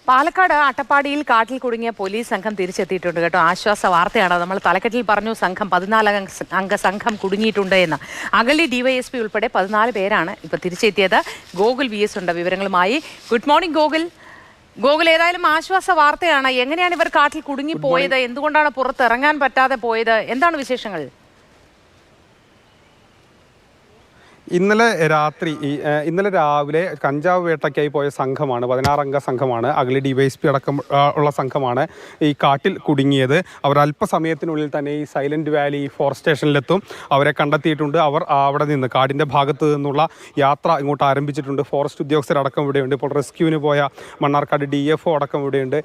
പാലക്കാട് അട്ടപ്പാടിയിൽ കാട്ടിൽ കുടുങ്ങിയ പോലീസ് സംഘം തിരിച്ചെത്തിയിട്ടുണ്ട് കേട്ടോ. ആശ്വാസ വാർത്തയാണ്. നമ്മൾ തലക്കെട്ടിൽ പറഞ്ഞു സംഘം 14 അംഗ സംഘം കുടുങ്ങിയിട്ടുണ്ട് എന്ന്. അഗളി ഡിവൈഎസ്പി ഉൾപ്പെടെ 14 പേരാണ് ഇപ്പൊ തിരിച്ചെത്തിയത്. ഗോകുൽ VS ഉണ്ട് വിവരങ്ങളുമായി. Good morning Gokul. ഗോകുൽ, ഏതായാലും ആശ്വാസ വാർത്തയാണ്. എങ്ങനെയാണ് ഇവർ കാട്ടിൽ കുടുങ്ങി പോയത്? എന്തുകൊണ്ടാണ് പുറത്തിറങ്ങാൻ പറ്റാതെ പോയത്? എന്താണ് വിശേഷങ്ങൾ? ഇന്നലെ രാവിലെ കഞ്ചാവ് വേട്ടയ്ക്കായി പോയ സംഘമാണ്, 16 അംഗ സംഘമാണ്, അഗളി ഡിവൈഎസ്പി അടക്കം ഉള്ള സംഘമാണ് ഈ കാട്ടിൽ കുടുങ്ങിയത്. അവർ അല്പസമയത്തിനുള്ളിൽ തന്നെ ഈ സൈലന്റ് വാലി ഫോറസ്റ്റ് സ്റ്റേഷനിലെത്തും. അവരെ കണ്ടെത്തിയിട്ടുണ്ട്. അവർ അവിടെ നിന്ന് കാടിൻ്റെ ഭാഗത്ത് നിന്നുള്ള യാത്ര ഇങ്ങോട്ട് ആരംഭിച്ചിട്ടുണ്ട്. ഫോറസ്റ്റ് ഉദ്യോഗസ്ഥരടക്കം ഇവിടെയുണ്ട്. ഇപ്പോൾ റെസ്ക്യൂവിന് പോയ മണ്ണാർക്കാട് DFO അടക്കം ഇവിടെയുണ്ട്.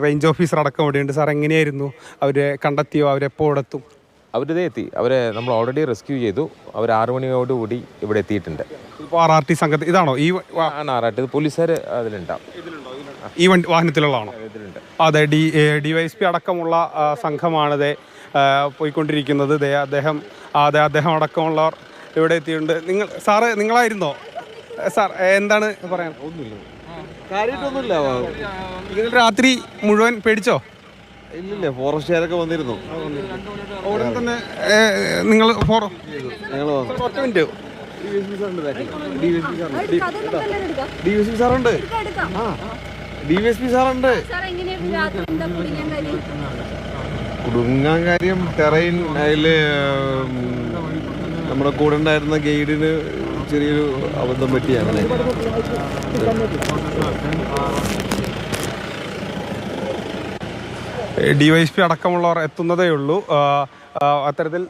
റേഞ്ച് ഓഫീസർ അടക്കം ഇവിടെയുണ്ട്. സാർ, എങ്ങനെയായിരുന്നു അവരെ കണ്ടെത്തിയോ? അവരെപ്പോൾ എത്തും? അവരിതേ എത്തി. അവരെ നമ്മൾ ഓൾറെഡി റെസ്ക്യൂ ചെയ്തു. അവർ 6 മണിയോടുകൂടി ഇവിടെ എത്തിയിട്ടുണ്ട്. ഇപ്പോൾ RRT സംഘത്തിൽ ഇതാണോ? ഈ RRT പോലീസുകാർ അതിലുണ്ടാവും. ഈ വാഹനത്തിലുള്ളതാണോ? ഇതിലുണ്ട്. അതെ, DYSP അടക്കമുള്ള സംഘമാണിത് പോയിക്കൊണ്ടിരിക്കുന്നത്. അദ്ദേഹം അടക്കമുള്ളവർ ഇവിടെ എത്തിയിട്ടുണ്ട്. നിങ്ങളായിരുന്നോ സാർ? എന്താണ് പറയാൻ? കാര്യമായിട്ടൊന്നുമില്ല. നിങ്ങൾ രാത്രി മുഴുവൻ പേടിച്ചോ? ഇല്ലില്ല, ഫോറസ്റ്റുകാരൊക്കെ വന്നിരുന്നു. ഉടൻ തന്നെ നിങ്ങൾ DSP സാറുണ്ട്. DSP സാറുണ്ട്. കുടുങ്ങാൻ കാര്യം ടെറൈൻ, അതില് നമ്മുടെ കൂടെ ഉണ്ടായിരുന്ന ഗൈഡിന് ചെറിയൊരു അബദ്ധം പറ്റി. അങ്ങനെ DYSP അടക്കമുള്ളവർ എത്തുന്നതേ ഉള്ളൂ. അത്തരത്തിൽ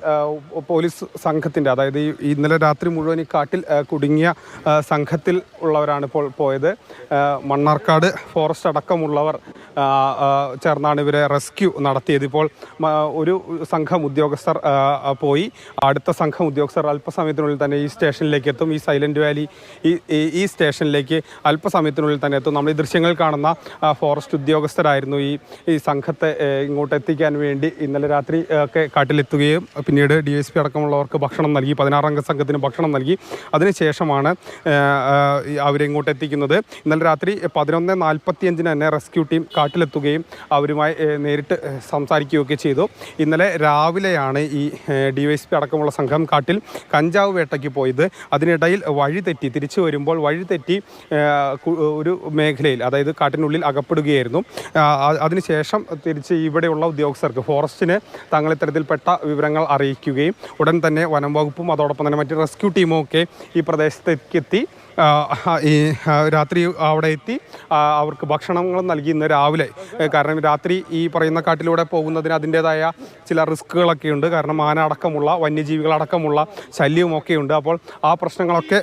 പോലീസ് സംഘത്തിൻ്റെ, അതായത് ഇന്നലെ രാത്രി മുഴുവൻ ഈ കാട്ടിൽ കുടുങ്ങിയ സംഘത്തിൽ ഉള്ളവരാണ് ഇപ്പോൾ പോയത്. മണ്ണാർക്കാട് ഫോറസ്റ്റ് അടക്കമുള്ളവർ ചേർന്നാണ് ഇവരെ റെസ്ക്യൂ നടത്തിയത്. ഇപ്പോൾ ഒരു സംഘം ഉദ്യോഗസ്ഥർ പോയി. അടുത്ത സംഘം ഉദ്യോഗസ്ഥർ അല്പസമയത്തിനുള്ളിൽ തന്നെ ഈ സ്റ്റേഷനിലേക്ക് എത്തും. ഈ സൈലന്റ് വാലി ഈ സ്റ്റേഷനിലേക്ക് അല്പസമയത്തിനുള്ളിൽ തന്നെ എത്തും. നമ്മൾ ഈ ദൃശ്യങ്ങൾ കാണുന്ന ഫോറസ്റ്റ് ഉദ്യോഗസ്ഥരായിരുന്നു ഈ സംഘത്തെ ഇങ്ങോട്ട് എത്തിക്കാൻ വേണ്ടി ഇന്നലെ രാത്രി ഒക്കെ കാട്ടിലെത്തുകയും പിന്നീട് DSP അടക്കമുള്ളവർക്ക് ഭക്ഷണം നൽകി, 16 അംഗ സംഘത്തിന് ഭക്ഷണം നൽകി. അതിനുശേഷമാണ് അവരെ ഇങ്ങോട്ട് എത്തിക്കുന്നത്. ഇന്നലെ രാത്രി 11:45 തന്നെ റെസ്ക്യൂ ടീം കാട്ടിലെത്തുകയും അവരുമായി നേരിട്ട് സംസാരിക്കുകയൊക്കെ ചെയ്തു. ഇന്നലെ രാവിലെയാണ് ഈ DYSP അടക്കമുള്ള സംഘം കാട്ടിൽ കഞ്ചാവ് വേട്ടയ്ക്ക് പോയത്. അതിനിടയിൽ തിരിച്ചു വരുമ്പോൾ വഴിതെറ്റി ഒരു മേഖലയിൽ, അതായത് കാട്ടിനുള്ളിൽ അകപ്പെടുകയായിരുന്നു. അതിനുശേഷം തിരിച്ച് ഇവിടെയുള്ള ഉദ്യോഗസ്ഥർക്ക്, ഫോറസ്റ്റിന് തങ്ങൾ ഇത്തരത്തിൽപ്പെട്ട വിവരങ്ങൾ അറിയിക്കുകയും ഉടൻ തന്നെ വനം വകുപ്പും അതോടൊപ്പം തന്നെ മറ്റ് റെസ്ക്യൂ ടീമും ഒക്കെ ഈ പ്രദേശത്തേക്ക് എത്തി ഈ രാത്രി അവിടെ എത്തി അവർക്ക് ഭക്ഷണങ്ങൾ നൽകി ഇന്ന് രാവിലെ. കാരണം രാത്രി ഈ പറയുന്ന കാട്ടിലൂടെ പോകുന്നതിന് അതിൻ്റേതായ ചില റിസ്ക്കുകളൊക്കെ ഉണ്ട്. കാരണം ആന അടക്കമുള്ള വന്യജീവികളടക്കമുള്ള ശല്യവുമൊക്കെ ഉണ്ട്. അപ്പോൾ ആ പ്രശ്നങ്ങളൊക്കെ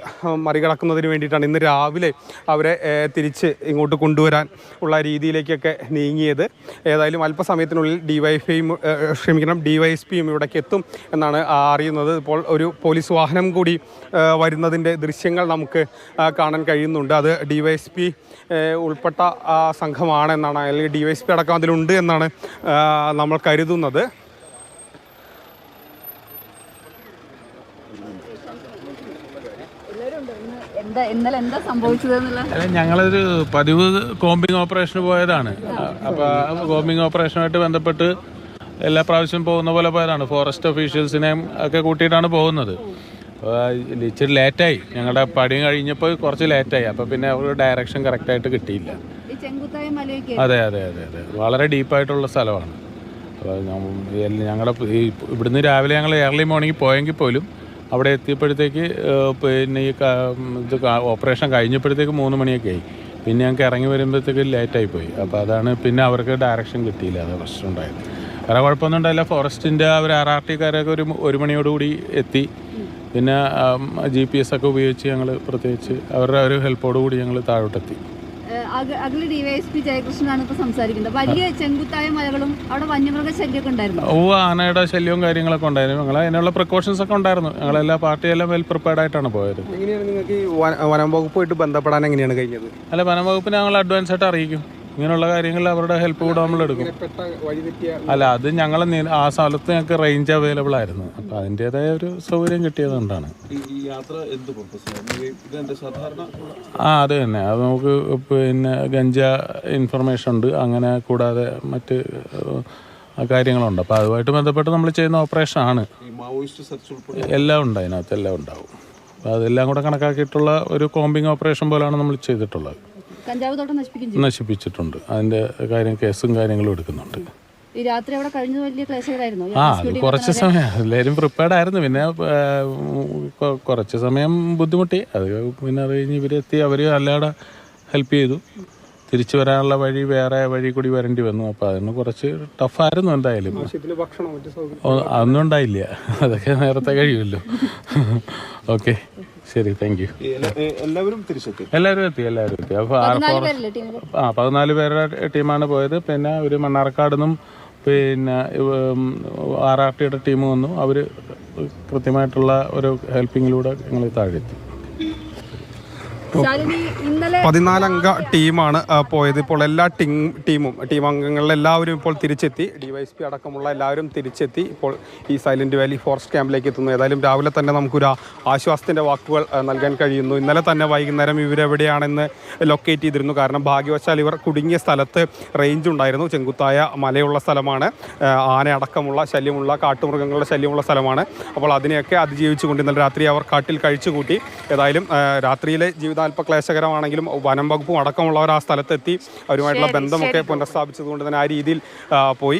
മറികടക്കുന്നതിന് വേണ്ടിയിട്ടാണ് ഇന്ന് രാവിലെ അവരെ തിരിച്ച് ഇങ്ങോട്ട് കൊണ്ടുവരാൻ ഉള്ള രീതിയിലേക്കൊക്കെ നീങ്ങിയത്. ഏതായാലും അല്പസമയത്തിനുള്ളിൽ DYSPയും ഇവിടേക്ക് എത്തും എന്നാണ് അറിയുന്നത്. ഇപ്പോൾ ഒരു പോലീസ് വാഹനം കൂടി വരുന്നതിൻ്റെ ദൃശ്യങ്ങൾ നമുക്ക് കാണാൻ കഴിയുന്നുണ്ട്. അത് DYSP ഉൾപ്പെട്ട സംഘമാണെന്നാണ്, അല്ലെങ്കിൽ DYSP അടക്കം അതിലുണ്ട് എന്നാണ് നമ്മൾ കരുതുന്നത്. ഞങ്ങളൊരു പതിവ് കോമ്പിംഗ് ഓപ്പറേഷന് പോയതാണ്. അപ്പോൾ കോമ്പിംഗ് ഓപ്പറേഷനുമായിട്ട് ബന്ധപ്പെട്ട് എല്ലാ പ്രാവശ്യം പോകുന്ന പോലെ പോയതാണ്. ഫോറസ്റ്റ് ഒഫീഷ്യൽസിനെയും ഒക്കെ കൂട്ടിയിട്ടാണ് പോകുന്നത്. ഇച്ചിരി ലേറ്റായി. ഞങ്ങളുടെ പണി കഴിഞ്ഞപ്പോൾ കുറച്ച് ലേറ്റായി. അപ്പോൾ പിന്നെ അവർക്ക് ഡയറക്ഷൻ കറക്റ്റായിട്ട് കിട്ടിയില്ല. അതെ അതെ അതെ അതെ വളരെ ഡീപ്പായിട്ടുള്ള സ്ഥലമാണ്. അപ്പോൾ ഞങ്ങളുടെ ഇവിടുന്ന് രാവിലെ ഞങ്ങൾ ഏർലി മോർണിംഗ് പോയെങ്കിൽ പോലും അവിടെ എത്തിയപ്പോഴത്തേക്ക് പിന്നെ ഇത് ഓപ്പറേഷൻ കഴിഞ്ഞപ്പോഴത്തേക്ക് 3 മണിയൊക്കെ ആയി. പിന്നെ ഞങ്ങൾക്ക് ഇറങ്ങി വരുമ്പോഴത്തേക്ക് ലേറ്റായിപ്പോയി. അപ്പോൾ അതാണ് പിന്നെ അവർക്ക് ഡയറക്ഷൻ കിട്ടിയില്ല. അത് പ്രശ്നം ഉണ്ടായത്. വേറെ കുഴപ്പമൊന്നും ഉണ്ടായില്ല. ഫോറസ്റ്റിൻ്റെ അവർ RRTക്കാരൊക്കെ 1 മണിയോടുകൂടി എത്തി. പിന്നെ GPS ഒക്കെ ഉപയോഗിച്ച് ഞങ്ങൾ പ്രത്യേകിച്ച് അവരുടെ ഒരു ഹെൽപ്പോടുകൂടി ഞങ്ങൾ താഴോട്ടെത്തി. അഗളി DYSP ജയകൃഷ്ണനാണ് ഇപ്പോൾ സംസാരിക്കുന്നത്. വലിയ ചെങ്കുത്തായ മലകളും അവിടെ വന്യമൃഗ ശല്യമൊക്കെ ഉണ്ടായിരുന്നു. ആനയുടെ ശല്യവും കാര്യങ്ങളൊക്കെ ഉണ്ടായിരുന്നു. ഞങ്ങൾ അതിനുള്ള പ്രിക്കോഷൻസ് ഒക്കെ ഉണ്ടായിരുന്നു. ഞങ്ങളെല്ലാ പാർട്ടിയെല്ലാം വെൽ പ്രിപ്പയർഡ് ആയിട്ടാണ് പോയത്. എങ്ങനെയാണ് നിങ്ങൾക്ക് ഈ വനം വകുപ്പുമായിട്ട് ബന്ധപ്പെടാൻ എങ്ങനെയാണ് കഴിഞ്ഞത്? അല്ല, വനം വകുപ്പിനെ ഞങ്ങൾ അഡ്വാൻസ് ആയിട്ട് അറിയിക്കും. ഇങ്ങനെയുള്ള കാര്യങ്ങളിൽ അവരുടെ ഹെൽപ്പ് കൂടെ നമ്മൾ എടുക്കും. വഴിതെറ്റിയ അല്ല, അത് ഞങ്ങൾ ആ സ്ഥലത്ത് ഞങ്ങൾക്ക് റേഞ്ച് അവൈലബിൾ ആയിരുന്നു. അപ്പം അതിൻ്റെതായ ഒരു സൗകര്യം കിട്ടിയതുകൊണ്ടാണ്. ഈ യാത്ര എന്ത് പർപ്പസിലാണ് ഇതെന്റെ സാധാരണ? അത് തന്നെ. അത് നമുക്ക് പിന്നെ ഗഞ്ച ഇൻഫർമേഷൻ ഉണ്ട്, അങ്ങനെ കൂടാതെ മറ്റ് കാര്യങ്ങളുണ്ട്. അപ്പോൾ അതുമായിട്ട് ബന്ധപ്പെട്ട് നമ്മൾ ചെയ്യുന്ന ഓപ്പറേഷനാണ്. ഈ മാവോയിസ്റ്റ് സെർച്ച് ഉൾപ്പെടെ എല്ലാം ഉണ്ട്, അതിനകത്ത് എല്ലാം ഉണ്ടാവും. അപ്പോൾ അതെല്ലാം കൂടെ കണക്കാക്കിയിട്ടുള്ള ഒരു കോമ്പിങ് ഓപ്പറേഷൻ പോലെയാണ് നമ്മൾ ചെയ്തിട്ടുള്ളത്. കഞ്ചാവ് തോട്ടം നശിപ്പിച്ചിട്ടുണ്ട്. അതിൻ്റെ കേസും കാര്യങ്ങളും എടുക്കുന്നുണ്ട്. ഈ രാത്രി അവിടെ കഴിഞ്ഞത് വലിയ ക്ലേശകരായിരുന്നു. അത് കുറച്ച് സമയം എല്ലാവരും പ്രിപ്പയർഡ് ആയിരുന്നു. പിന്നെ കുറച്ച് സമയം ബുദ്ധിമുട്ടി. അത് പിന്നെ അത് കഴിഞ്ഞ് ഇവരെത്തി, അവർ അല്ലാതെ ഹെൽപ്പ് ചെയ്തു. തിരിച്ചു വരാനുള്ള വഴി വേറെ വഴി കൂടി വരേണ്ടി വന്നു. അപ്പോൾ അതിന് കുറച്ച് ടഫായിരുന്നു. എന്തായാലും അതൊന്നും ഉണ്ടായില്ല, അതൊക്കെ നേരത്തെ കഴിയുമല്ലോ. ഓക്കെ, ശരി, താങ്ക് യു. എല്ലാവരും തിരിച്ചെത്തി? എല്ലാവരും എത്തി. അപ്പോൾ 14 പേരുടെ ടീമാണ് പോയത്. പിന്നെ ഒരു മണ്ണാർക്കാട് നിന്നും പിന്നെ RRTയുടെ ടീം വന്നു. അവർ കൃത്യമായിട്ടുള്ള ഒരു ഹെൽപ്പിങ്ങിലൂടെ ഞങ്ങൾ താഴെത്തി. 14 അംഗ ടീമാണ് പോയത്. ഇപ്പോൾ എല്ലാ ടീം അംഗങ്ങളിലെല്ലാവരും ഇപ്പോൾ തിരിച്ചെത്തി. DYSP അടക്കമുള്ള എല്ലാവരും തിരിച്ചെത്തി. ഇപ്പോൾ ഈ സൈലന്റ് വാലി ഫോറസ്റ്റ് ക്യാമ്പിലേക്ക് എത്തുന്നു. ഏതായാലും രാവിലെ തന്നെ നമുക്കൊരു ആശ്വാസത്തിൻ്റെ വാക്കുകൾ നൽകാൻ കഴിയുന്നു. ഇന്നലെ തന്നെ വൈകുന്നേരം ഇവരെവിടെയാണെന്ന് ലൊക്കേറ്റ് ചെയ്തിരുന്നു. കാരണം ഭാഗ്യവശാൽ ഇവർ കുടുങ്ങിയ സ്ഥലത്ത് റേഞ്ച് ഉണ്ടായിരുന്നു. ചെങ്കുത്തായ മലയുള്ള സ്ഥലമാണ്, ആന അടക്കമുള്ള ശല്യമുള്ള കാട്ടുമൃഗങ്ങളുടെ ശല്യമുള്ള സ്ഥലമാണ്. അപ്പോൾ അതിനെയൊക്കെ അതിജീവിച്ചുകൊണ്ട് ഇന്നലെ രാത്രി അവർ കാട്ടിൽ കഴിച്ചുകൂട്ടി. ഏതായാലും രാത്രിയിലെ ജീവിതം അല്പ ക്ലേശകരമാണെങ്കിലും വനം വകുപ്പും അടക്കമുള്ളവർ ആ സ്ഥലത്തെത്തി അവരുമായിട്ടുള്ള ബന്ധമൊക്കെ പുനഃസ്ഥാപിച്ചതുകൊണ്ട് തന്നെ ആ രീതിയിൽ പോയി.